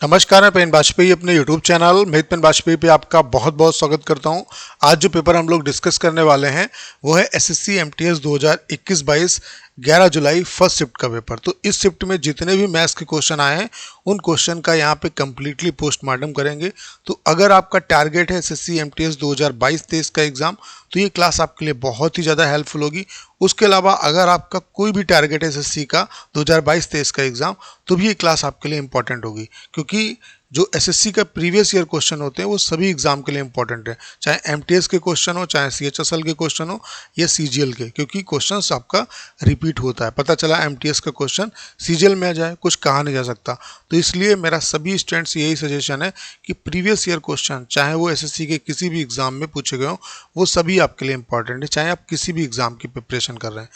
नमस्कार, मैं पेन वाजपेयी अपने YouTube चैनल मेहित पेन वाजपेयी पे आपका बहुत बहुत स्वागत करता हूं। आज जो पेपर हम लोग डिस्कस करने वाले हैं वो है एसएससी एमटीएस 2021-22 11 जुलाई फर्स्ट शिफ्ट का पेपर। तो इस शिफ्ट में जितने भी मैथ्स के क्वेश्चन आए हैं उन क्वेश्चन का यहाँ पे कम्प्लीटली पोस्टमार्टम करेंगे। तो अगर आपका टारगेट है एसएससी एमटीएस 2022-23 का एग्जाम, तो ये क्लास आपके लिए बहुत ही ज़्यादा हेल्पफुल होगी। उसके अलावा अगर आपका कोई भी टारगेट है एसएससी का 2022-23 का एग्जाम, तो भी ये क्लास आपके लिए इंपॉर्टेंट होगी, क्योंकि जो एसएससी का प्रीवियस ईयर क्वेश्चन होते हैं वो सभी एग्जाम के लिए इंपॉर्टेंट है, चाहे एमटीएस के क्वेश्चन हो, चाहे सीएचएसएल के क्वेश्चन हो या सीजीएल के, क्योंकि क्वेश्चंस आपका रिपीट होता है। पता चला एमटीएस का क्वेश्चन सीजीएल में आ जाए, कुछ कहा नहीं जा सकता। तो इसलिए मेरा सभी स्टूडेंट्स यही सजेशन है कि प्रीवियस ईयर क्वेश्चन चाहे वो एसएससी के किसी भी एग्जाम में पूछे गए हो, वो सभी आपके लिए इंपॉर्टेंट है, चाहे आप किसी भी एग्जाम की प्रिपरेशन कर रहे हैं।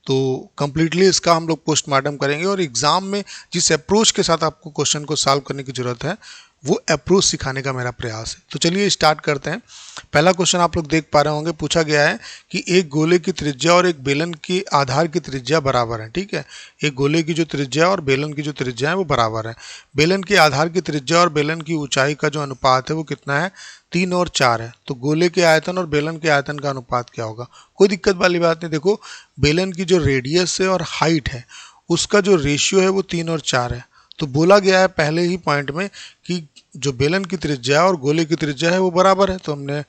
तो कम्प्लीटली इसका हम लोग पोस्टमार्टम करेंगे और एग्ज़ाम में जिस अप्रोच के साथ आपको क्वेश्चन को सॉल्व करने की ज़रूरत है वो अप्रोच सिखाने का मेरा प्रयास है। तो चलिए स्टार्ट करते हैं। पहला क्वेश्चन आप लोग देख पा रहे होंगे, पूछा गया है कि एक गोले की त्रिज्या और एक बेलन के आधार की त्रिज्या बराबर है। ठीक है, एक गोले की जो त्रिज्या और बेलन की जो त्रिज्या है वो बराबर है। बेलन के आधार की त्रिज्या और बेलन की ऊंचाई का जो अनुपात है वो कितना है, 3 और 4 है। तो गोले के आयतन और बेलन के आयतन का अनुपात क्या होगा? कोई दिक्कत वाली बात नहीं। देखो, बेलन की जो रेडियस है और हाइट है उसका जो रेशियो है वो 3 और 4 है। तो बोला गया है पहले ही पॉइंट में कि जो बेलन की त्रिज्या और गोले की त्रिज्या है वो बराबर है। तो हमने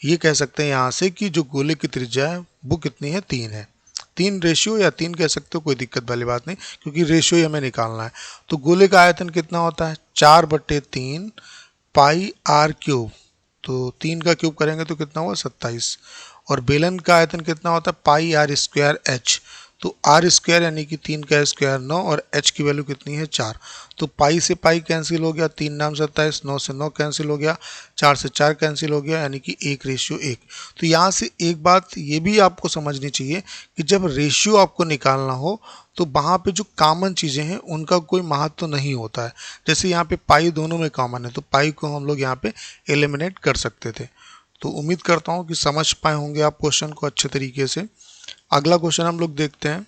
ये कह सकते हैं यहाँ से कि जो गोले की त्रिज्या है वो कितनी है, 3 है। 3 रेशियो या 3 कह सकते हो, कोई दिक्कत वाली बात नहीं, क्योंकि रेशियो ही हमें निकालना है। तो गोले का आयतन कितना होता है, 4/3 पाई आर क्यूब। तो 3 का क्यूब करेंगे तो कितना हुआ, 27। और बेलन का आयतन कितना होता है, पाई आर स्क्वायर एच। तो आर स्क्वायर यानी कि 3 का स्क्वायर 9 और एच की वैल्यू कितनी है, 4। तो पाई से पाई कैंसिल हो गया, 3 नाम 27, 9 से 9 कैंसिल हो गया, 4 से 4 कैंसिल हो गया, यानी कि 1/1। तो यहाँ से एक बात ये भी आपको समझनी चाहिए कि जब रेशियो आपको निकालना हो तो वहाँ पे जो कॉमन चीज़ें हैं उनका कोई महत्व तो नहीं होता है। जैसे यहाँ पे पाई दोनों में कॉमन है, तो पाई को हम लोग यहाँ पे एलिमिनेट कर सकते थे। तो उम्मीद करता हूँ कि समझ पाए होंगे आप क्वेश्चन को अच्छे तरीके से। अगला क्वेश्चन हम लोग देखते हैं।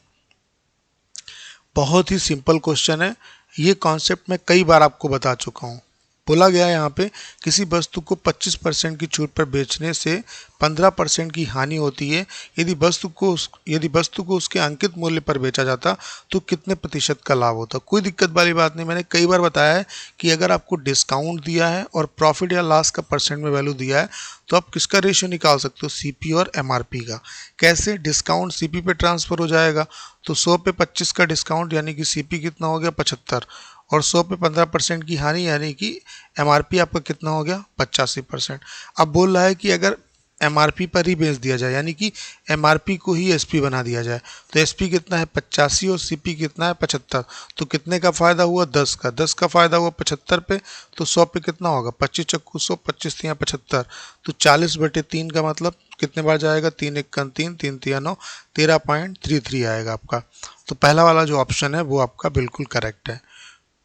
बहुत ही सिंपल क्वेश्चन है, ये कॉन्सेप्ट मैं कई बार आपको बता चुका हूँ। बोला गया है यहाँ पे, किसी वस्तु को 25% की छूट पर बेचने से 15% की हानि होती है। यदि वस्तु को उसके अंकित मूल्य पर बेचा जाता तो कितने प्रतिशत का लाभ होता? कोई दिक्कत वाली बात नहीं। मैंने कई बार बताया है कि अगर आपको डिस्काउंट दिया है और प्रॉफिट या लॉस का परसेंट में वैल्यू दिया है तो आप किसका रेशियो निकाल सकते हो, सीपी और एमआरपी का। कैसे? डिस्काउंट सीपी पे ट्रांसफर हो जाएगा, तो 100 पे 25 का डिस्काउंट यानी कि सीपी कितना हो गया, 75, और 100 पे 15% की हानि यानी कि एमआरपी आपका कितना हो गया, 85%। अब बोल रहा है कि अगर एमआरपी पर ही बेच दिया जाए, यानी कि एमआरपी को ही एसपी बना दिया जाए, तो एसपी कितना है, 85, और सीपी कितना है, 75। तो कितने का फायदा हुआ, 10 का। 10 का फायदा हुआ 75 पे, तो 100 पे कितना होगा, 25 चक्कू 100, 25 तिया 75। तो 40/3 का मतलब कितने बार जाएगा, 3 1 3, 3 3 9, 13.33 आएगा आपका। तो पहला वाला जो ऑप्शन है वो आपका बिल्कुल करेक्ट है।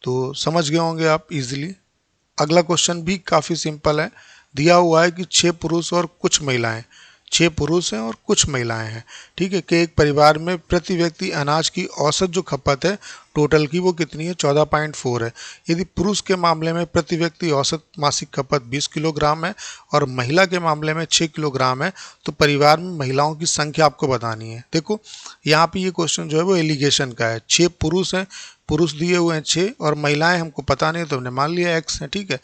तो समझ गए होंगे आप इजीली। अगला क्वेश्चन भी काफ़ी सिंपल है। दिया हुआ है कि 6 पुरुष और कुछ महिलाएं, 6 पुरुष हैं और कुछ महिलाएं हैं, ठीक है, कि एक परिवार में प्रति व्यक्ति अनाज की औसत जो खपत है टोटल की वो कितनी है, 14.4 है। यदि पुरुष के मामले में प्रति व्यक्ति औसत मासिक खपत 20 किलोग्राम है और महिला के मामले में 6 किलोग्राम है, तो परिवार में महिलाओं की संख्या आपको बतानी है। देखो, यहाँ पे ये क्वेश्चन जो है वो एलिगेशन का है। 6 पुरुष हैं, पुरुष दिए हुए हैं 6, और महिलाएं हमको पता नहीं, तो हमने मान लिया x है, ठीक है।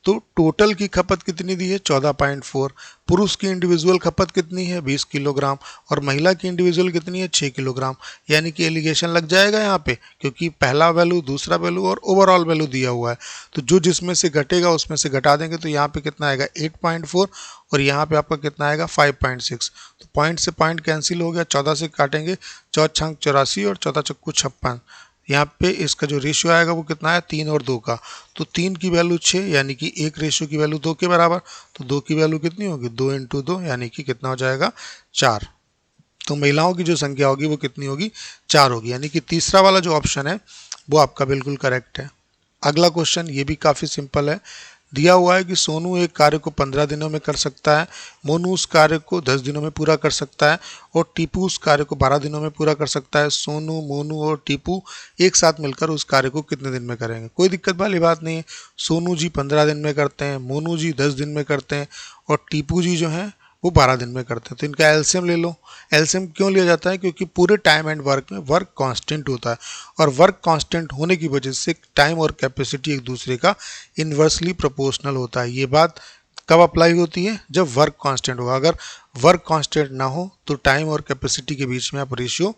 तो टोटल की खपत कितनी दी है, 14.4। पुरुष की इंडिविजुअल खपत कितनी है, 20 किलोग्राम, और महिला की इंडिविजुअल कितनी है, 6 किलोग्राम। यानी कि एलिगेशन लग जाएगा यहाँ पे, क्योंकि पहला वैल्यू, दूसरा वैल्यू और ओवरऑल वैल्यू दिया हुआ है। तो जो जिसमें से घटेगा उसमें से घटा देंगे, तो यहाँ पे कितना आएगा, 8.4, और यहाँ पे आपका कितना आएगा, 5.6। तो पॉइंट से पॉइंट कैंसिल हो गया, 14 से काटेंगे, 4 छंग 84 और 14 चक्कू 56। यहाँ पे इसका जो रेशियो आएगा वो कितना है, 3 और 2 का। तो 3 की वैल्यू 6, यानी कि एक रेशियो की वैल्यू 2 के बराबर। तो 2 की वैल्यू कितनी होगी, 2 × 2, यानी कि कितना हो जाएगा, 4। तो महिलाओं की जो संख्या होगी वो कितनी होगी, 4 होगी। यानी कि तीसरा वाला जो ऑप्शन है वो आपका बिल्कुल करेक्ट है। अगला क्वेश्चन ये भी काफ़ी सिंपल है। दिया हुआ है कि सोनू एक कार्य को 15 दिनों में कर सकता है, मोनू उस कार्य को 10 दिनों में पूरा कर सकता है और टीपू उस कार्य को 12 दिनों में पूरा कर सकता है। सोनू, मोनू और टीपू एक साथ मिलकर उस कार्य को कितने दिन में करेंगे? कोई दिक्कत वाली बात नहीं है। सोनू जी 15 दिन में करते हैं, मोनू जी 10 दिन में करते हैं और टीपू जी जो हैं वो 12 दिन में करते हैं। तो इनका एलसीएम ले लो। एलसीएम क्यों लिया जाता है? क्योंकि पूरे टाइम एंड वर्क में वर्क कांस्टेंट होता है और वर्क कांस्टेंट होने की वजह से टाइम और कैपेसिटी एक दूसरे का इन्वर्सली प्रोपोर्शनल होता है। ये बात कब अप्लाई होती है? जब वर्क कांस्टेंट होगा। अगर वर्क कांस्टेंट ना हो तो टाइम और कैपेसिटी के बीच में आप रेशियो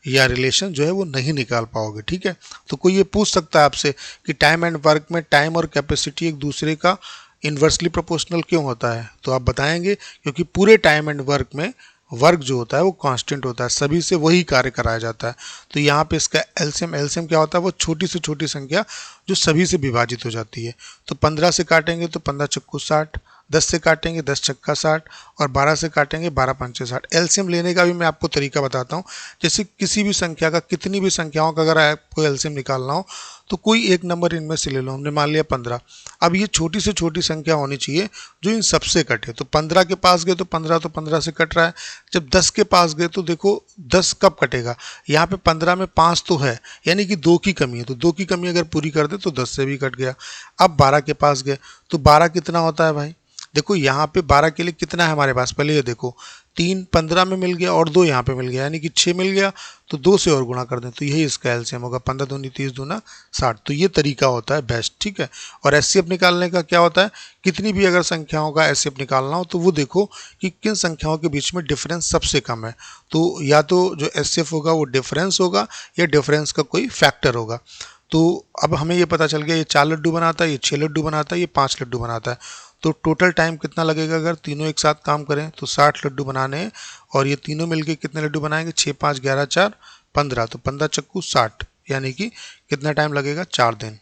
या रिलेशन जो है वो नहीं निकाल पाओगे। ठीक है, तो कोई ये पूछ सकता है आपसे कि टाइम एंड वर्क में टाइम और कैपेसिटी एक दूसरे का इन्वर्सली प्रोपोर्शनल क्यों होता है? तो आप बताएंगे क्योंकि पूरे टाइम एंड वर्क में वर्क जो होता है वो कांस्टेंट होता है, सभी से वही कार्य कराया जाता है। तो यहाँ पे इसका एलसीएम, एलसीएम क्या होता है? वो छोटी से छोटी संख्या जो सभी से विभाजित हो जाती है। तो 15 से काटेंगे तो 15 चक्कू 60, 10 से काटेंगे 10 छक्का 60 और 12 से काटेंगे 12 पंचे 60। एलसीएम लेने का भी मैं आपको तरीका बताता हूँ। जैसे किसी भी संख्या का, कितनी भी संख्याओं का अगर आपको एलसीएम निकालना हो तो कोई एक नंबर इनमें से ले लो। हमने मान लिया 15। अब ये छोटी से छोटी संख्या होनी चाहिए जो इन सबसे कटे। तो 15 के पास गए तो 15 तो 15 से कट रहा है। जब 10 के पास गए तो देखो 10 कब कटेगा? यहाँ पे 15 में 5 तो है, यानी कि 2 की कमी है। तो 2 की कमी अगर पूरी कर दे तो 10 से भी कट गया। अब 12 के पास गए तो 12 कितना होता है भाई? देखो यहाँ पे 12 के लिए कितना है हमारे पास? पहले ये देखो, 3 15 में मिल गया और 2 यहाँ पे मिल गया, यानी कि 6 मिल गया। तो 2 से और गुणा कर दें तो यही इसका एलसीएम होगा। 15 दूनी 30 दूना 60। तो ये तरीका होता है बेस्ट। ठीक है, और एचसीएफ निकालने का क्या होता है? कितनी भी अगर संख्याओं का एचसीएफ निकालना हो तो वो देखो कि किन संख्याओं के बीच में डिफरेंस सबसे कम है। तो या तो जो एचसीएफ होगा वो डिफरेंस होगा या डिफरेंस का कोई फैक्टर होगा। तो अब हमें ये पता चल गया ये 4 लड्डू बनाता है, ये 6 लड्डू बनाता है, ये 5 लड्डू बनाता है। तो टोटल टाइम कितना लगेगा अगर तीनों एक साथ काम करें? तो 60 लड्डू बनाने हैं और ये तीनों मिलके कितने लड्डू बनाएंगे? 6 5 11 4 15। तो 15 चक्कू 60, यानी कि कितना टाइम लगेगा? 4 दिन।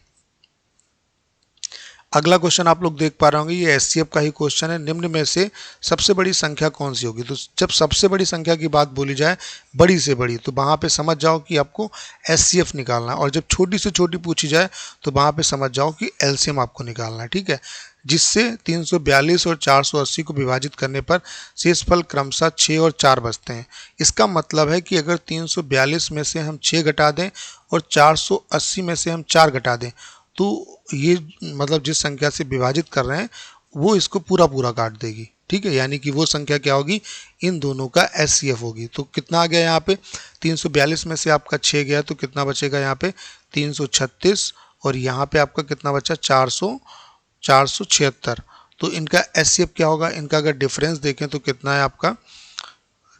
अगला क्वेश्चन आप लोग देख पा रहे होंगे, ये एचसीएफ का ही क्वेश्चन है। निम्न में से सबसे बड़ी संख्या कौन सी होगी? तो जब सबसे बड़ी संख्या की बात बोली जाए, बड़ी से बड़ी, तो वहाँ पे समझ जाओ कि आपको एचसीएफ निकालना है। और जब छोटी से छोटी पूछी जाए तो वहाँ पे समझ जाओ कि एलसीएम आपको निकालना है। ठीक है, जिससे 342 और 480 को विभाजित करने पर शेषफल क्रमशः 6 और 4 बचते हैं। इसका मतलब है कि अगर 342 में से हम 6 घटा दें और 480 में से हम 4 घटा दें तो ये मतलब जिस संख्या से विभाजित कर रहे हैं वो इसको पूरा पूरा काट देगी। ठीक है, यानी कि वो संख्या क्या होगी? इन दोनों का एचसीएफ होगी। तो कितना आ गया यहाँ पे? 342 में से आपका 6 गया तो कितना बचेगा यहाँ पे? 336। और यहाँ पे आपका कितना बचा? 476। तो इनका एचसीएफ क्या होगा? इनका अगर डिफरेंस देखें तो कितना है आपका?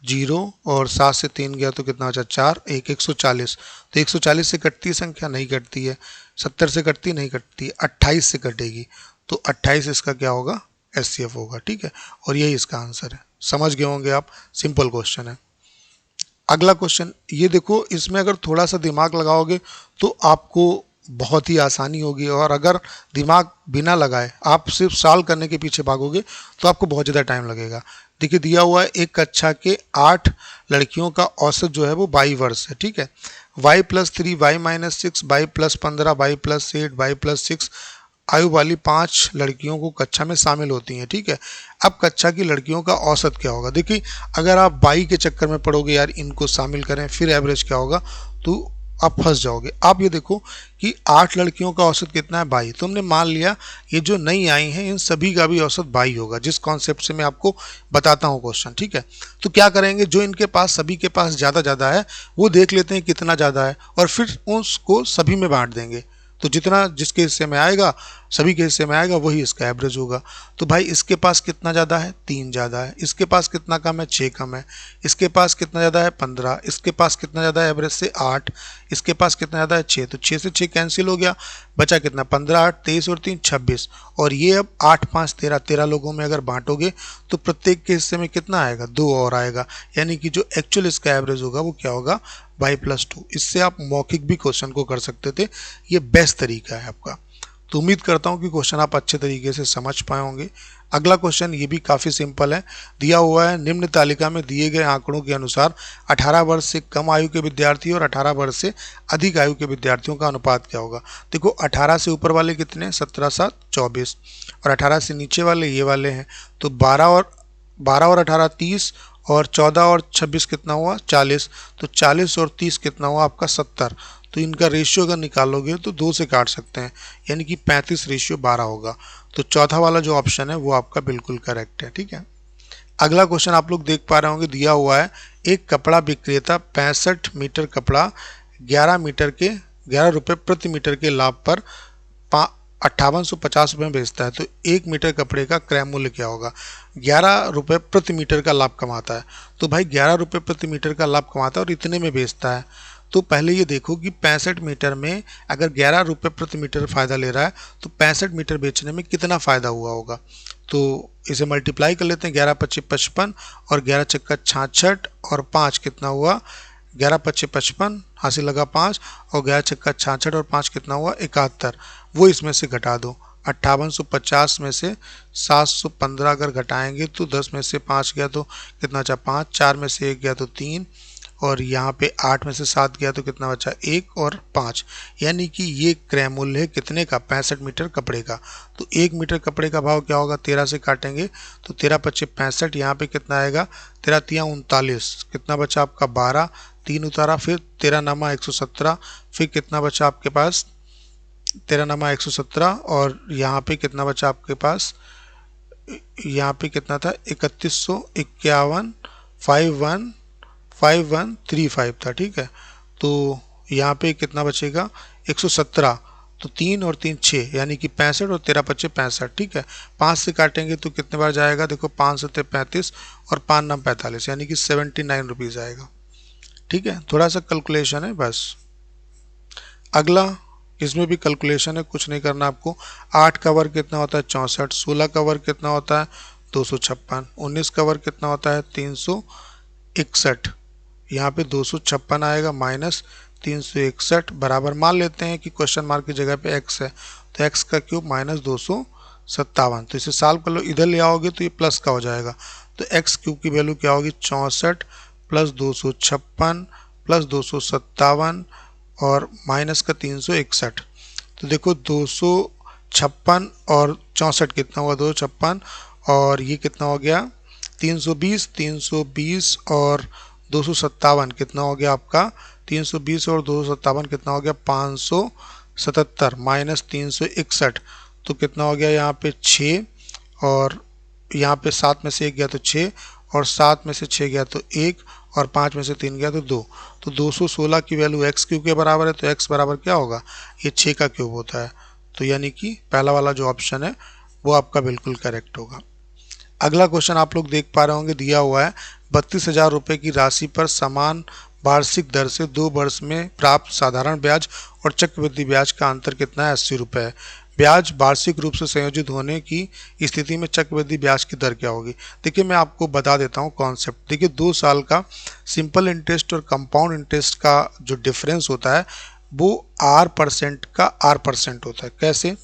0 और 7 से 3 गया तो कितना बचा? 4 1 140। तो 140 से कटती है संख्या? नहीं कटती है। 70 से कटती? नहीं कटती है। 28 से कटेगी। तो 28 इसका क्या होगा? एचसीएफ होगा। ठीक है, और यही इसका आंसर है। समझ गए होंगे आप, सिंपल क्वेश्चन है। अगला क्वेश्चन ये देखो, इसमें अगर थोड़ा सा दिमाग लगाओगे तो आपको बहुत ही आसानी होगी, और अगर दिमाग बिना लगाए आप सिर्फ सॉल्व करने के पीछे भागोगे तो आपको बहुत ज़्यादा टाइम लगेगा। देखिए दिया हुआ है एक कक्षा के 8 लड़कियों का औसत जो है वो 22 वर्ष है। ठीक है, y+3 y-6 y+15 y+8 y+6 आयु वाली 5 लड़कियों को कक्षा में शामिल होती हैं। ठीक है, अब कक्षा की लड़कियों का औसत क्या होगा? देखिए अगर आप 22 के चक्कर में पड़ोगे यार इनको शामिल करें फिर एवरेज क्या होगा, तो आप फंस जाओगे। आप ये देखो कि 8 लड़कियों का औसत कितना है? 22। तुमने मान लिया ये जो नई आई हैं इन सभी का भी औसत 22 होगा, जिस कॉन्सेप्ट से मैं आपको बताता हूँ क्वेश्चन। ठीक है, तो क्या करेंगे, जो इनके पास सभी के पास ज़्यादा है वो देख लेते हैं कितना ज़्यादा है और फिर उसको सभी में बांट देंगे। तो जितना जिसके हिस्से में आएगा, सभी के हिस्से में आएगा, वही इसका एवरेज होगा। तो भाई इसके पास कितना ज़्यादा है? 3 ज़्यादा है। इसके पास कितना कम है? 6 कम है। इसके पास कितना ज़्यादा है? 15। इसके पास कितना ज़्यादा है एवरेज से? 8। इसके पास कितना ज़्यादा है? 6। तो 6 से 6 कैंसिल हो गया, बचा कितना? 15 8 23 और 3 26। और ये अब 8 5 13 13 लोगों में अगर बांटोगे तो प्रत्येक के हिस्से में कितना आएगा? 2 और आएगा, यानी कि जो एक्चुअल इसका एवरेज होगा वो क्या होगा? y+2। इससे आप मौखिक भी क्वेश्चन को कर सकते थे, ये बेस्ट तरीका है आपका। तो उम्मीद करता हूं कि क्वेश्चन आप अच्छे तरीके से समझ पाए होंगे। अगला क्वेश्चन ये भी काफ़ी सिंपल है। दिया हुआ है निम्न तालिका में दिए गए आंकड़ों के अनुसार 18 वर्ष से कम आयु के विद्यार्थी और 18 वर्ष से अधिक आयु के विद्यार्थियों का अनुपात क्या होगा। देखो 18 से ऊपर वाले कितने, 17 7 24, और 18 से नीचे वाले ये वाले हैं, तो 12 और 18 30, और 14 और 26 कितना हुआ 40, तो 40 और 30 कितना हुआ आपका 70। तो इनका रेशियो अगर निकालोगे तो 2 से काट सकते हैं, यानी कि 35:12 होगा। तो चौथा वाला जो ऑप्शन है वो आपका बिल्कुल करेक्ट है। ठीक है, अगला क्वेश्चन आप लोग देख पा रहे होंगे, दिया हुआ है एक कपड़ा विक्रेता 65 मीटर कपड़ा 11 रुपये प्रति मीटर के लाभ पर 5850 रुपये में बेचता है। तो 1 मीटर कपड़े का क्रय मूल्य क्या होगा। 11 रुपये प्रति मीटर का लाभ कमाता है, तो भाई 11 रुपये प्रति मीटर का लाभ कमाता है और इतने में बेचता है। तो पहले ये देखो कि 65 मीटर में अगर 11 रुपये प्रति मीटर फ़ायदा ले रहा है तो 65 मीटर बेचने में कितना फ़ायदा हुआ होगा। तो इसे मल्टीप्लाई कर लेते हैं, 11 25 55 और 11 चक्का 66 और 5 कितना हुआ 11 25 55, हासिल लगा 5, और 11 चक्का 66 और 5 कितना हुआ 71। वो इसमें से घटा दो, 5850 में से 715 अगर घटाएंगे तो 10 में से 5 गया तो कितना बचा 5, 4 में से 1 गया तो 3, और यहाँ पे 8 में से 7 गया तो कितना बचा 1 और 5, यानी कि ये क्रय मूल्य है कितने का 65 मीटर कपड़े का। तो 1 मीटर कपड़े का भाव क्या होगा, 13 से काटेंगे तो 13 25 65, यहाँ पे कितना आएगा 13 3 39, कितना बचा आपका 12, 3 उतारा, फिर 13 नामा 117, फिर कितना बचा आपके पास 13 नामा 117, और यहाँ पे कितना बचा आपके पास, यहाँ पे कितना था 3151 5135 था। ठीक है, तो यहाँ पे कितना बचेगा 117, तो 3 और 3 6, यानी कि 65 और 13 25 65। ठीक है, 5 से काटेंगे तो कितने बार जाएगा, देखो 5 से 35 और 5 नाम 45, यानी कि 79 रुपीज़ आएगा। ठीक है, थोड़ा सा कैलकुलेशन है बस। अगला इसमें भी कैलकुलेशन है, कुछ नहीं करना आपको। 8 का वर्ग कितना होता है 64, 16 का वर्ग कितना होता है 256, 19 का वर्ग कितना होता है 361, यहाँ पे 256 आएगा माइनस 361 बराबर, मान लेते हैं कि क्वेश्चन मार्क की जगह पे x है, तो x का क्यूब माइनस 257, तो इसे सॉल्व कर लो, इधर ले आओगे तो ये प्लस का हो जाएगा। तो x क्यूब की वैल्यू क्या होगी 64 प्लस 256 प्लस 257 और माइनस का 361। तो देखो 256 और 64 कितना हुआ 256, और ये कितना हो गया 320 और 257 कितना हो गया आपका 320 और 257 कितना हो गया 577 माइनस 361, तो कितना हो गया यहाँ पे 6, और यहाँ पे 7 में से 1 गया तो 6, और 7 में से 6 गया तो 1, और 5 में से 3 गया तो 2। तो 216 की वैल्यू x क्यूब के बराबर है, तो x बराबर क्या होगा ये 6 का क्यूब होता है। तो यानी कि पहला वाला जो ऑप्शन है वो आपका बिल्कुल करेक्ट होगा। अगला क्वेश्चन आप लोग देख पा रहे होंगे, दिया हुआ है 32,000 रुपये की राशि पर समान वार्षिक दर से 2 वर्ष में प्राप्त साधारण ब्याज और चक्रवृद्धि ब्याज का अंतर कितना है 80 रुपये है। ब्याज वार्षिक रूप से संयोजित होने की स्थिति में चक्रवृद्धि ब्याज की दर क्या होगी। देखिए मैं आपको बता देता हूँ कॉन्सेप्ट। देखिए 2 साल का सिंपल इंटरेस्ट और कंपाउंड इंटरेस्ट का जो डिफरेंस होता है वो R% का R% होता है। कैसे,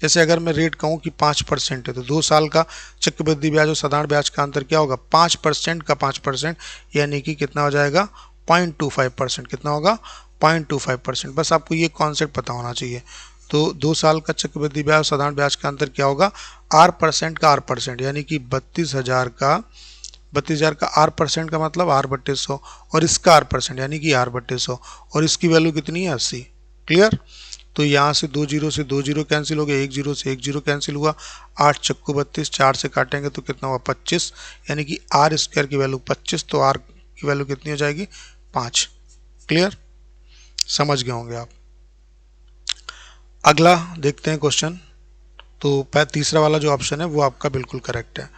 जैसे अगर मैं रेट कहूँ कि 5% है तो 2 साल का चक्रवृद्धि ब्याज और साधारण ब्याज का अंतर क्या होगा 5% का 5%, यानी कि कितना हो जाएगा 0.25%, कितना होगा 0.25%। बस आपको ये कॉन्सेप्ट पता होना चाहिए। तो 2 साल का चक्रवृद्धि ब्याज और साधारण ब्याज का अंतर क्या होगा R% का R%, यानी कि 32,000 का R% का मतलब R/100 और इसका R% यानी कि R/100, और इसकी वैल्यू कितनी है 80। क्लियर, तो यहाँ से 2 जीरो से 2 जीरो कैंसिल हो गया, 1 जीरो से 1 जीरो कैंसिल हुआ, 8 चक्कू 32, 4 से काटेंगे तो कितना हुआ 25, यानी कि R² की वैल्यू 25, तो R की वैल्यू कितनी हो जाएगी 5। क्लियर, समझ गए होंगे आप। अगला देखते हैं क्वेश्चन। तो तीसरा वाला जो ऑप्शन है वो आपका बिल्कुल करेक्ट है।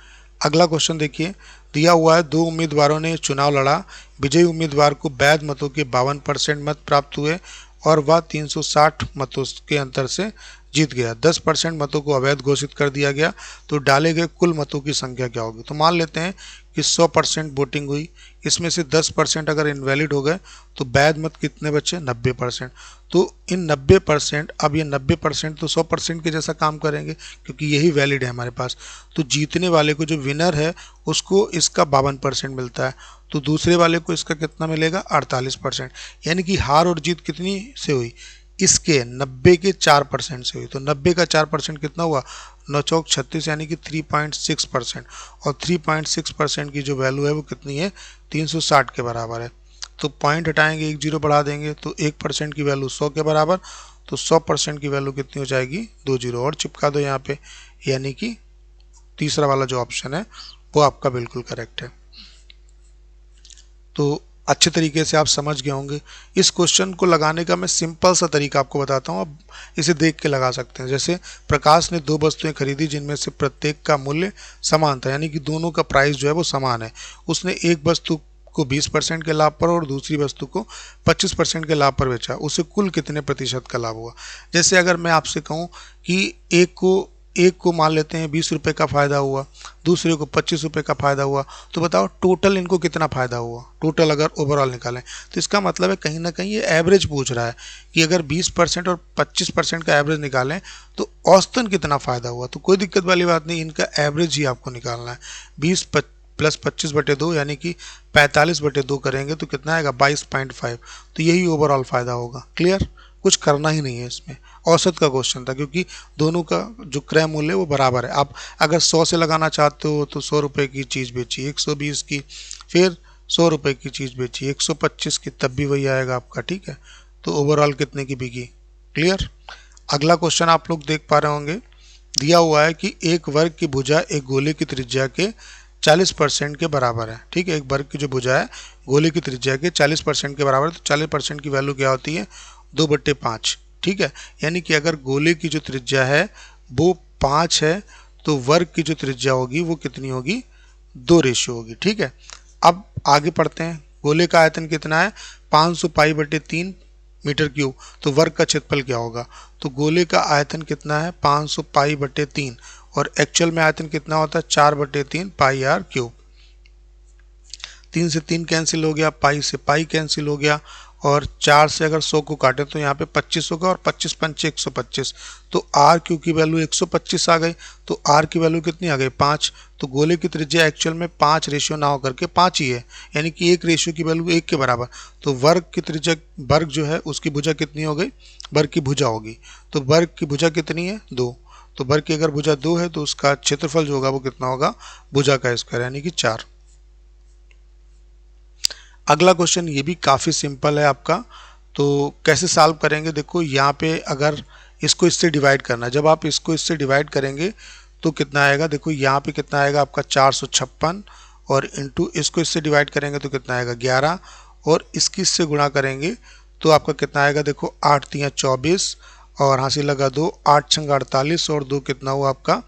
अगला क्वेश्चन देखिए, दिया हुआ है 2 उम्मीदवारों ने चुनाव लड़ा, विजयी उम्मीदवार को वैध मतों के 52% मत प्राप्त हुए और वह 360 मतों के अंतर से जीत गया। 10% मतों को अवैध घोषित कर दिया गया, तो डाले गए कुल मतों की संख्या क्या होगी। तो मान लेते हैं कि 100% वोटिंग हुई, इसमें से 10% अगर इनवैलिड हो गए तो वैध मत कितने बचे, 90%। तो इन 90%, अब ये 90% तो 100% के जैसा काम करेंगे क्योंकि यही वैलिड है हमारे पास। तो जीतने वाले को, जो विनर है, उसको इसका 52% मिलता है, तो दूसरे वाले को इसका कितना मिलेगा, 48%। यानी कि हार और जीत कितनी से हुई, इसके 90 के 4% से हुई। तो 90 का 4% कितना हुआ, 9 चौक 36, यानी कि 3.6%। और 3.6% की जो वैल्यू है वो कितनी है, 360 के बराबर है। तो पॉइंट हटाएंगे, एक जीरो बढ़ा देंगे, तो 1% की वैल्यू 100 के बराबर, तो 100% की वैल्यू कितनी हो जाएगी, 2 जीरो और चिपका दो यहाँ पे। यानी कि तीसरा वाला जो ऑप्शन है वो आपका बिल्कुल करेक्ट है। तो अच्छे तरीके से आप समझ गए होंगे। इस क्वेश्चन को लगाने का मैं सिंपल सा तरीका आपको बताता हूँ, आप इसे देख के लगा सकते हैं। जैसे प्रकाश ने 2 वस्तुएं खरीदी जिनमें से प्रत्येक का मूल्य समान था, यानी कि दोनों का प्राइस जो है वो समान है। उसने एक वस्तु को 20% के लाभ पर और दूसरी वस्तु को 25% के लाभ पर बेचा, उसे कुल कितने प्रतिशत का लाभ हुआ। जैसे अगर मैं आपसे कहूँ कि एक को मान लेते हैं 20 रुपये का फ़ायदा हुआ, दूसरे को 25 रुपये का फ़ायदा हुआ, तो बताओ टोटल इनको कितना फ़ायदा हुआ। टोटल अगर ओवरऑल निकालें तो इसका मतलब है कहीं ना कहीं ये एवरेज पूछ रहा है कि अगर 20% और 25% का एवरेज निकालें तो औसतन कितना फ़ायदा हुआ। तो कोई दिक्कत वाली बात नहीं, इनका एवरेज ही आपको निकालना है। 20 प्लस 25/2 यानी कि 45/2 करेंगे तो कितना आएगा, 22.5। तो यही ओवरऑल फ़ायदा होगा। क्लियर, कुछ करना ही नहीं है इसमें। औसत का क्वेश्चन था क्योंकि दोनों का जो क्रय मूल्य वो बराबर है। आप अगर 100 से लगाना चाहते हो तो 100 रुपये की चीज़ बेची, 120 की, फिर 100 रुपये की चीज़ बेची, 125 की, तब भी वही आएगा आपका। ठीक है, तो ओवरऑल कितने की बिकी। क्लियर। अगला क्वेश्चन आप लोग देख पा रहे होंगे, दिया हुआ है कि एक वर्ग की भुजा एक गोले की त्रिज्या के 40% के बराबर है। ठीक है, एक वर्ग की जो भुजा है गोले की त्रिज्या के 40% के बराबर है। तो 40% की वैल्यू क्या होती है, 2/5। ठीक है, यानी कि अगर गोले की जो त्रिज्या है वो 5 है तो वर्ग की जो त्रिज्या होगी वो कितनी होगी, 2 रेशियो होगी। ठीक है, अब आगे पढ़ते हैं। गोले का आयतन कितना है, 500 पाई/3 मीटर क्यूब। तो वर्ग का क्षेत्रफल क्या होगा, तो गोले का आयतन कितना है, 500 पाई/3, और एक्चुअल में आयतन कितना होता है, 4/3 पाई आर क्यूब। 3 से 3 कैंसिल हो गया, पाई से पाई कैंसिल हो गया, और 4 से अगर 100 को काटे तो यहाँ पे 25 होगा, और 25 पंचे 125। तो आर क्यू की वैल्यू 125 आ गई। तो आर की वैल्यू कितनी आ गई, 5। तो गोले की त्रिज्या एक्चुअल में 5 रेशियो ना होकर के 5 ही है, यानी कि 1 रेशियो की वैल्यू 1 के बराबर। तो वर्ग की त्रिज्या, वर्ग जो है उसकी भुजा कितनी हो गई, वर्ग की भुजा होगी। तो वर्ग की भुजा कितनी है, 2। तो वर्ग की अगर भुजा 2 है तो उसका क्षेत्रफल जो होगा वो कितना होगा, भुजा का स्क्वायर, यानी कि 4। अगला क्वेश्चन ये भी काफ़ी सिंपल है आपका। तो कैसे सॉल्व करेंगे, देखो यहाँ पे अगर इसको इससे डिवाइड करना है, जब आप इसको इससे डिवाइड करेंगे तो कितना आएगा, देखो यहाँ पे कितना आएगा आपका 456, और इंटू इसको इससे डिवाइड करेंगे तो कितना आएगा 11, और इसकी इससे गुणा करेंगे तो आपका कितना आएगा, देखो 8 तियाँ 24, और हासिल लगा 2, 8 छंग 48, और 2 कितना हुआ आपका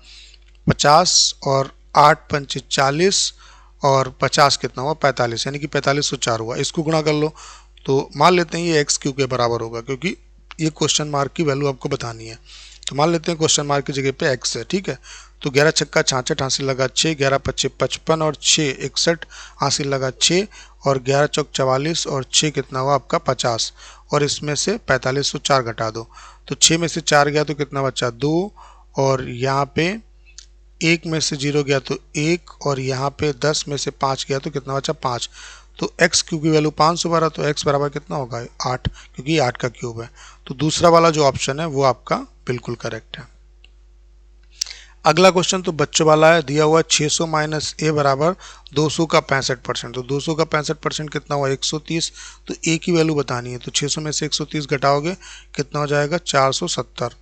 50, और 8 पंचे 40, और 50 कितना हुआ 45, यानी कि 4504 हुआ। इसको गुणा कर लो तो मान लेते हैं ये एक्स क्यू के बराबर होगा, क्योंकि ये क्वेश्चन मार्क की वैल्यू आपको बतानी है। तो मान लेते हैं क्वेश्चन मार्क की जगह पे एक्स है। ठीक है, तो 11 छक्का 66, हासिल लगा 6, 11 पच्चे 55, और 6 61, हासिल लगा 6, और 11 चौक 44, और 6 कितना हुआ आपका 50, और इसमें से 4504 घटा दो। तो 6 में से 4 गया तो कितना बचा 2, और यहाँ पे 1 में से 0 गया तो 1, और यहाँ पे 10 में से 5 गया तो कितना बचा 5। तो एक्स क्यूब की वैल्यू 512, तो एक्स बराबर कितना होगा 8, क्योंकि ये 8 का क्यूब है। तो दूसरा वाला जो ऑप्शन है वो आपका बिल्कुल करेक्ट है। अगला क्वेश्चन तो बच्चों वाला है, दिया हुआ 600 माइनस ए बराबर 200 का 65%। तो 200 का 65% कितना हुआ 130। तो ए की वैल्यू बतानी है, तो 600 में से 130 घटाओगे कितना हो जाएगा 470।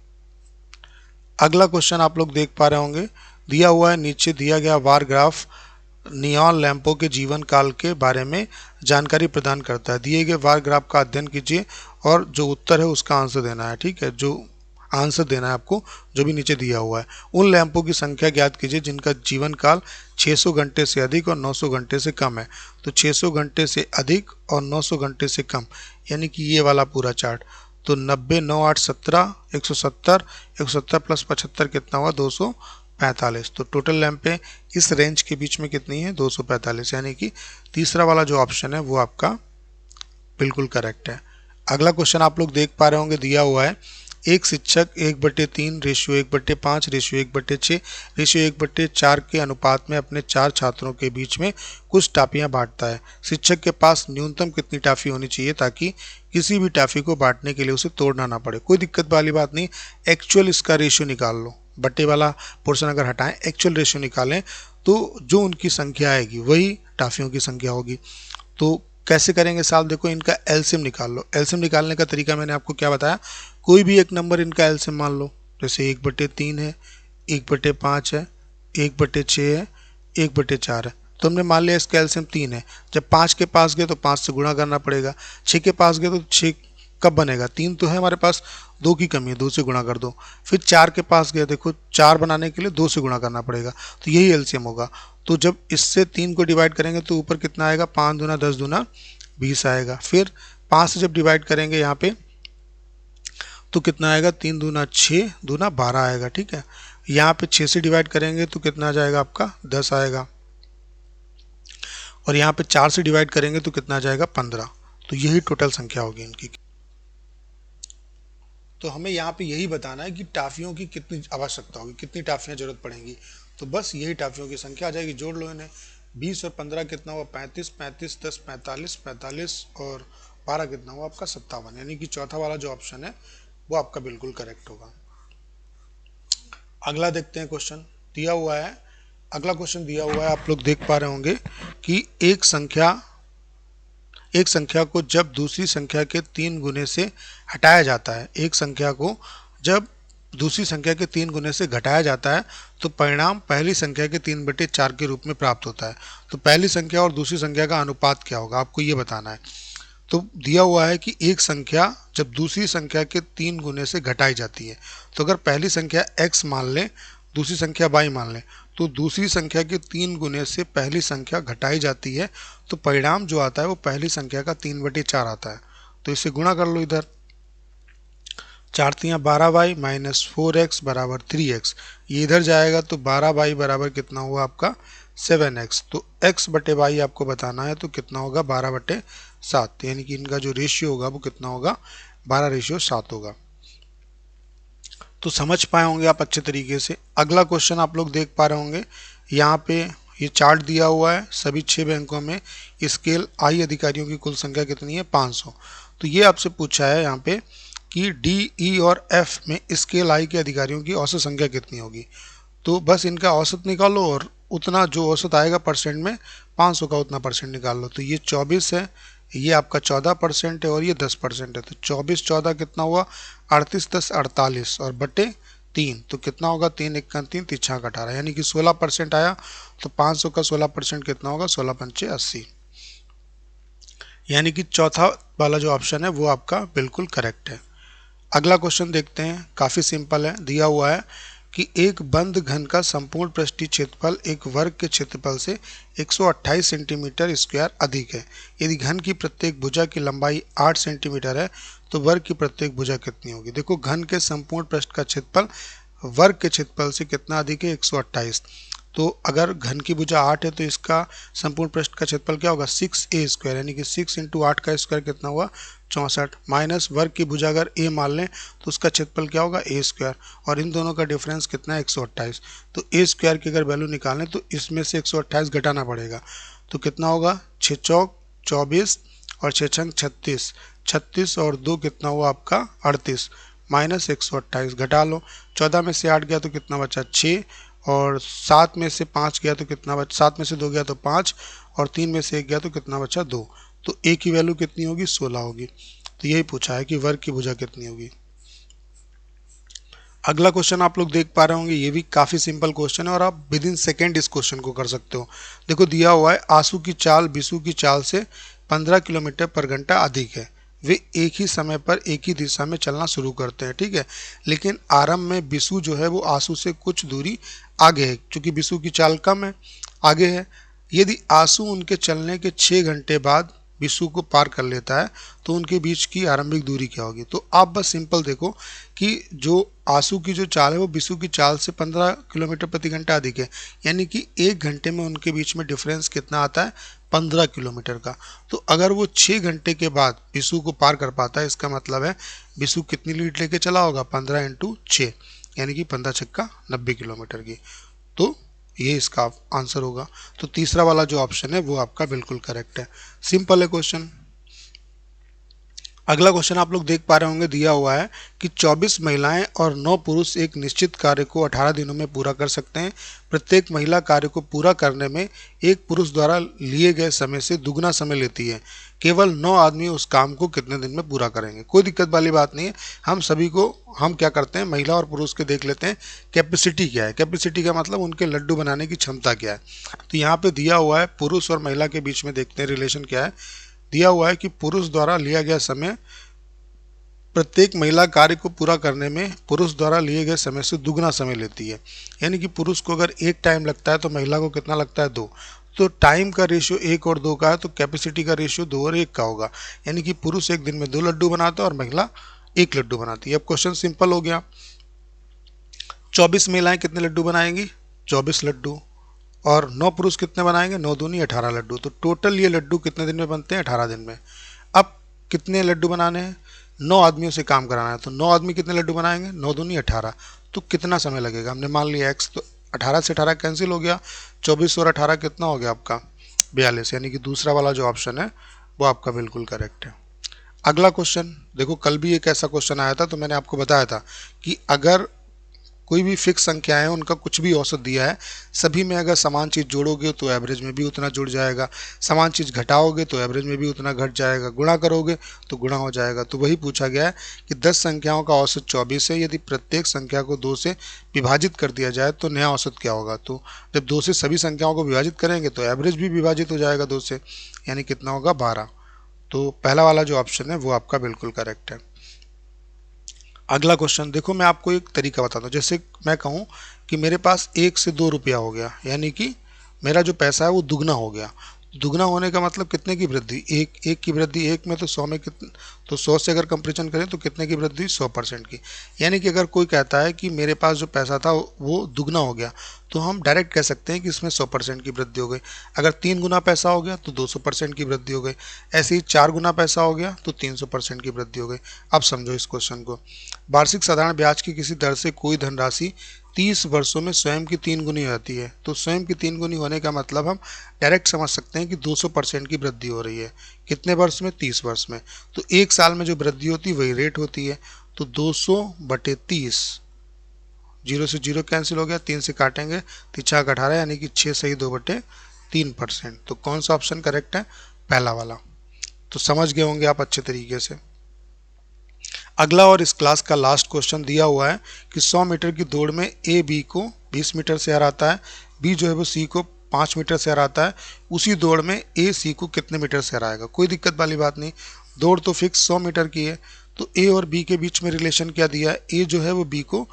अगला क्वेश्चन आप लोग देख पा रहे होंगे, दिया हुआ है, नीचे दिया गया बार ग्राफ नियॉन लैंपों के जीवन काल के बारे में जानकारी प्रदान करता है। दिए गए बार ग्राफ का अध्ययन कीजिए और जो उत्तर है उसका आंसर देना है। ठीक है, जो आंसर देना है आपको जो भी नीचे दिया हुआ है। उन लैंपों की संख्या ज्ञात कीजिए जिनका जीवन काल 600 घंटे से अधिक और 900 घंटे से कम है। तो 600 घंटे से अधिक और 900 घंटे से कम, यानी कि ये वाला पूरा चार्ट। तो 90, 9, 8, 17, 170, 170 प्लस 75 कितना हुआ 250। 245। तो टोटल लैंपें इस रेंज के बीच में कितनी है? 245, यानी कि तीसरा वाला जो ऑप्शन है वो आपका बिल्कुल करेक्ट है। अगला क्वेश्चन आप लोग देख पा रहे होंगे, दिया हुआ है एक शिक्षक 1/3 रेशियो 1/5 रेशियो 1/6 रेशियो 1/4 के अनुपात में अपने 4 छात्रों के बीच में कुछ टाफियां बांटता है। शिक्षक के पास न्यूनतम कितनी टाफी होनी चाहिए ताकि किसी भी टाफी को बांटने के लिए उसे तोड़ना ना पड़े? कोई दिक्कत वाली बात नहीं, एक्चुअल इसका रेशियो निकाल लो। बट्टे वाला पोर्शन अगर हटाएं, एक्चुअल रेशियो निकालें तो जो उनकी संख्या आएगी वही टाफियों की संख्या होगी। तो कैसे करेंगे साहब? देखो, इनका एलसीएम निकाल लो। एलसीएम निकालने का तरीका मैंने आपको क्या बताया, कोई भी एक नंबर इनका एलसीएम मान लो, जैसे 1/3 है, 1/5 है, 1/6 है, 1/4 है। तो हमने मान लिया इसका एलसीएम 3 है। जब 5 के पास गए तो 5 से गुणा करना पड़ेगा। 6 के पास गए तो 6 कब बनेगा? 3 तो है हमारे पास, 2 की कमी है, 2 से गुणा कर दो। फिर 4 के पास गए, देखो 4 बनाने के लिए 2 से गुणा करना पड़ेगा, तो यही एलसीएम होगा। तो जब इससे 3 को डिवाइड करेंगे तो ऊपर कितना आएगा? 5 दूना 10 दूना 20 आएगा। फिर 5 से जब डिवाइड करेंगे यहाँ पे तो कितना आएगा? 3 दूना 6 दूना 12 आएगा। ठीक है, यहाँ पे 6 से डिवाइड करेंगे तो कितना आ जाएगा? आपका 10 आएगा। और यहाँ पे 4 से डिवाइड करेंगे तो कितना आ जाएगा? 15। तो यही टोटल संख्या होगी इनकी। तो हमें यहाँ पे यही बताना है कि टाफियों की कितनी आवश्यकता होगी, कितनी टाफियाँ जरूरत पड़ेंगी। तो बस यही टाफियों की संख्या आ जाएगी, जोड़ लो इन्हें। 20 और 15 कितना हुआ? 35, 35 10 45, 45 और 12 कितना हुआ? आपका 57, यानी कि चौथा वाला जो ऑप्शन है वो आपका बिल्कुल करेक्ट होगा। अगला देखते हैं क्वेश्चन दिया हुआ है। अगला क्वेश्चन दिया हुआ है, आप लोग देख पा रहे होंगे कि एक संख्या को जब दूसरी संख्या के 3 गुने से हटाया जाता है, एक संख्या को जब दूसरी संख्या के 3 गुने से घटाया जाता है तो परिणाम पहली संख्या के 3/4 के रूप में प्राप्त होता है। तो पहली संख्या और दूसरी संख्या का अनुपात क्या होगा, आपको ये बताना है। तो दिया हुआ है कि एक संख्या जब दूसरी संख्या के 3 गुने से घटाई जाती है, तो अगर पहली संख्या x मान लें, दूसरी संख्या y मान लें, तो दूसरी संख्या के 3 गुने से पहली संख्या घटाई जाती है, तो परिणाम जो आता है वो पहली संख्या का 3/4 आता है। तो इसे गुणा कर लो इधर, 4 तियाँ 12y माइनस 4x बराबर 3x। ये इधर जाएगा तो 12y बराबर कितना हुआ? आपका 7x। तो x/y आपको बताना है, तो कितना होगा? 12/7, यानी कि इनका जो रेशियो होगा वो कितना होगा? 12:7 होगा। तो समझ पाए होंगे आप अच्छे तरीके से। अगला क्वेश्चन आप लोग देख पा रहे होंगे, यहाँ पे ये चार्ट दिया हुआ है, सभी 6 बैंकों में स्केल आई अधिकारियों की कुल संख्या कितनी है? 500। तो ये आपसे पूछा है यहाँ पे कि डी, ई और एफ में स्केल आई के अधिकारियों की औसत संख्या कितनी होगी। तो बस इनका औसत निकालो और उतना जो औसत आएगा परसेंट में 500 का उतना परसेंट निकाल लो। तो ये 24 है, ये आपका 14% है और ये 10% है। तो 24 14 कितना हुआ? 38 10 48 और बटे 3, तो कितना होगा? 3 1 3 3 6 18, यानी कि 16% आया। तो 500 का 16% कितना होगा? 16 पंचे 80, यानी कि चौथा वाला जो ऑप्शन है वो आपका बिल्कुल करेक्ट है। अगला क्वेश्चन देखते हैं, काफ़ी सिंपल है। दिया हुआ है कि एक बंद घन का संपूर्ण पृष्ठीय क्षेत्रफल एक वर्ग के क्षेत्रफल से 128 सेंटीमीटर स्क्वायर अधिक है। यदि घन की प्रत्येक भुजा की लंबाई 8 सेंटीमीटर है तो वर्ग की प्रत्येक भुजा कितनी होगी? देखो, घन के संपूर्ण पृष्ठ का क्षेत्रफल वर्ग के क्षेत्रफल से कितना अधिक है? 128। तो अगर घन की भुजा 8 है तो इसका संपूर्ण पृष्ठ का क्षेत्रफल क्या होगा? 6a², यानी कि 6 × 8 का स्क्वायर कितना हुआ? 64, माइनस वर्ग की भुजा अगर a मान लें तो उसका क्षेत्रफल क्या होगा? a², और इन दोनों का डिफरेंस कितना है? 128। तो a² की अगर वैल्यू निकालें तो इसमें से 128 घटाना पड़ेगा, तो कितना होगा? 6 चौक 24 और 6 छंग 36, 36 और 2 कितना हुआ आपका? 38, माइनस 128 घटा लो। 14 में से 8 गया तो कितना बचा? 6, और 7 में से 5 गया तो कितना बचा? 7 में से 2 गया तो 5, और 3 में से 1 गया तो कितना बचा? 2। तो a की वैल्यू कितनी होगी? 16 होगी। तो यही पूछा है कि वर्ग की भुजा कितनी होगी। अगला क्वेश्चन आप लोग देख पा रहे होंगे, ये भी काफ़ी सिंपल क्वेश्चन है और आप विद इन सेकेंड इस क्वेश्चन को कर सकते हो। देखो, दिया हुआ है आंसू की चाल बिसु की चाल से 15 किलोमीटर पर घंटा अधिक है। वे एक ही समय पर एक ही दिशा में चलना शुरू करते हैं, ठीक है। लेकिन आरंभ में बिसु जो है वो आंसू से कुछ दूरी आगे है, क्योंकि बिसु की चाल कम है, आगे है। यदि आंसू उनके चलने के 6 घंटे बाद बिसु को पार कर लेता है तो उनके बीच की आरंभिक दूरी क्या होगी। तो आप बस सिंपल देखो कि जो आंसू की जो चाल है वो बिसु की चाल से 15 किलोमीटर प्रति घंटा अधिक है, यानी कि 1 घंटे में उनके बीच में डिफरेंस कितना आता है, 15 किलोमीटर का। तो अगर वो 6 घंटे के बाद बिसु को पार कर पाता है, इसका मतलब है बिसु कितनी लीड लेके चला होगा, 15 × 6 यानी कि 15 छक्का 90 किलोमीटर की। तो ये इसका आंसर होगा। तो तीसरा वाला जो ऑप्शन है वो आपका बिल्कुल करेक्ट है। सिंपल है क्वेश्चन। अगला क्वेश्चन आप लोग देख पा रहे होंगे, दिया हुआ है कि 24 महिलाएं और 9 पुरुष एक निश्चित कार्य को 18 दिनों में पूरा कर सकते हैं। प्रत्येक महिला कार्य को पूरा करने में एक पुरुष द्वारा लिए गए समय से दुगना समय लेती है। केवल 9 आदमी उस काम को कितने दिन में पूरा करेंगे। कोई दिक्कत वाली बात नहीं है। हम सभी को हम क्या करते हैं, महिला और पुरुष के देख लेते हैं कैपेसिटी क्या है। कैपेसिटी का मतलब उनके लड्डू बनाने की क्षमता क्या है। तो यहाँ पे दिया हुआ है पुरुष और महिला के बीच में देखते हैं रिलेशन क्या है। दिया हुआ है कि पुरुष द्वारा लिया गया समय प्रत्येक महिला कार्य को पूरा करने में पुरुष द्वारा लिए गए समय से दुगना समय लेती है। यानी कि पुरुष को अगर 1 टाइम लगता है तो महिला को कितना लगता है, 2। तो टाइम का रेशियो 1 और 2 का है, तो कैपेसिटी का रेशियो 2 और 1 का होगा। यानी कि पुरुष एक दिन में 2 लड्डू बनाता है और महिला 1 लड्डू बनाती है। अब क्वेश्चन सिंपल हो गया। 24 महिलाएं कितने लड्डू बनाएंगी, 24 लड्डू, और 9 पुरुष कितने बनाएंगे, 9 दूनी 18 लड्डू। तो टोटल ये लड्डू कितने दिन में बनते हैं, 18 दिन में। अब कितने लड्डू बनाने हैं, 9 आदमियों से काम कराना है। तो 9 आदमी कितने लड्डू बनाएंगे, 9 दूनी 18। तो कितना समय लगेगा, हमने मान लिया x, तो 18 से 18 कैंसिल हो गया, 24 और 18 कितना हो गया आपका, 42। यानी कि दूसरा वाला जो ऑप्शन है वो आपका बिल्कुल करेक्ट है। अगला क्वेश्चन देखो, कल भी एक ऐसा क्वेश्चन आया था, तो मैंने आपको बताया था कि अगर कोई भी फिक्स संख्या है उनका कुछ भी औसत दिया है, सभी में अगर समान चीज़ जोड़ोगे तो एवरेज में भी उतना जुड़ जाएगा, समान चीज़ घटाओगे तो एवरेज में भी उतना घट जाएगा, गुणा करोगे तो गुणा हो जाएगा। तो वही पूछा गया है कि 10 संख्याओं का औसत 24 है, यदि प्रत्येक संख्या को 2 से विभाजित कर दिया जाए तो नया औसत क्या होगा। तो जब 2 से सभी संख्याओं को विभाजित करेंगे तो एवरेज भी विभाजित हो जाएगा 2 से, यानी कितना होगा, 12। तो पहला वाला जो ऑप्शन है वो आपका बिल्कुल करेक्ट है। अगला क्वेश्चन देखो, मैं आपको एक तरीका बताता हूँ। जैसे मैं कहूँ कि मेरे पास 1 से 2 रुपया हो गया, यानी कि मेरा जो पैसा है वो दुगना हो गया। दुगना होने का मतलब कितने की वृद्धि, एक की वृद्धि 1 में, तो 100 में कितने, तो 100 से अगर कंपेरिजन करें तो कितने की वृद्धि, 100% की। यानी कि अगर कोई कहता है कि मेरे पास जो पैसा था वो दुगना हो गया, तो हम डायरेक्ट कह सकते हैं कि इसमें 100% की वृद्धि हो गई। अगर 3 गुना पैसा हो गया तो 200% की वृद्धि हो गई। ऐसे ही 4 गुना पैसा हो गया तो 300% की वृद्धि हो गई। अब समझो इस क्वेश्चन को। वार्षिक साधारण ब्याज की किसी दर से कोई धनराशि 30 वर्षों में स्वयं की 3 गुनी होती है। तो स्वयं की 3 गुनी होने का मतलब हम डायरेक्ट समझ सकते हैं कि 200% की वृद्धि हो रही है। कितने वर्ष में, 30 वर्ष में। तो 1 साल में जो वृद्धि होती है वही रेट होती है। तो 200/30, 0 से 0 कैंसिल हो गया, 3 से काटेंगे, 3 18, यानी कि 6 सही 2/3%। तो कौन सा ऑप्शन करेक्ट है, पहला वाला। तो समझ गए होंगे आप अच्छे तरीके से। अगला और इस क्लास का लास्ट क्वेश्चन दिया हुआ है कि 100 मीटर की दौड़ में ए बी को 20 मीटर से हराता है, बी जो है वो सी को 5 मीटर से हराता है। उसी दौड़ में ए सी को कितने मीटर से हराएगा। कोई दिक्कत वाली बात नहीं, दौड़ तो फिक्स 100 मीटर की है। तो ए और बी के बीच में रिलेशन क्या दिया है, ए जो है वो बी को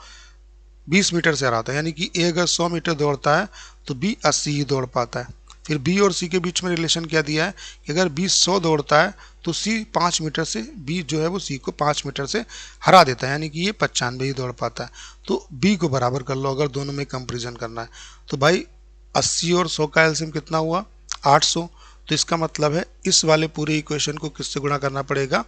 20 मीटर से हराता है, यानी कि ए अगर 100 मीटर दौड़ता है तो बी 80 ही दौड़ पाता है। फिर बी और सी के बीच में रिलेशन क्या दिया है कि अगर बी 100 दौड़ता है तो सी 5 मीटर से, बी जो है वो सी को 5 मीटर से हरा देता है, यानी कि ये 95 ही दौड़ पाता है। तो बी को बराबर कर लो अगर दोनों में कंपेरिजन करना है। तो भाई 80 और 100 का एलसीएम कितना हुआ, 800। तो इसका मतलब है इस वाले पूरे इक्वेशन को किससे गुणा करना पड़ेगा,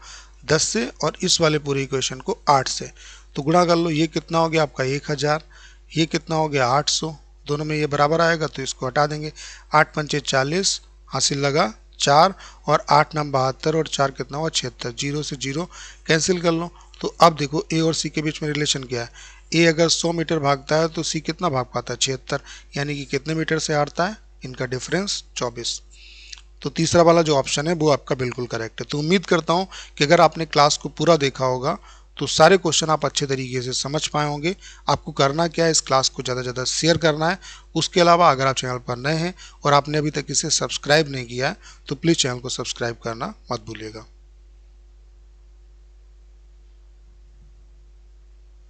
10 से, और इस वाले पूरे इक्वेशन को 8 से। तो गुणा कर लो, ये कितना हो गया आपका 1000, ये कितना हो गया 800, दोनों में ये बराबर आएगा तो इसको हटा देंगे। 8 पंचे 40, हासिल लगा 4, और 8 9 72, और 4 कितना हुआ 76, 0 से 0 कैंसिल कर लो। तो अब देखो ए और सी के बीच में रिलेशन क्या है, ए अगर 100 मीटर भागता है तो सी कितना भाग पाता है, 76, यानी कि कितने मीटर से हारता है, इनका डिफरेंस 24। तो तीसरा वाला जो ऑप्शन है वो आपका बिल्कुल करेक्ट है। तो उम्मीद करता हूँ कि अगर आपने क्लास को पूरा देखा होगा तो सारे क्वेश्चन आप अच्छे तरीके से समझ पाए होंगे। आपको करना क्या है, इस क्लास को ज़्यादा से ज़्यादा शेयर करना है। उसके अलावा अगर आप चैनल पर नए हैं और आपने अभी तक इसे सब्सक्राइब नहीं किया है तो प्लीज़ चैनल को सब्सक्राइब करना मत भूलिएगा।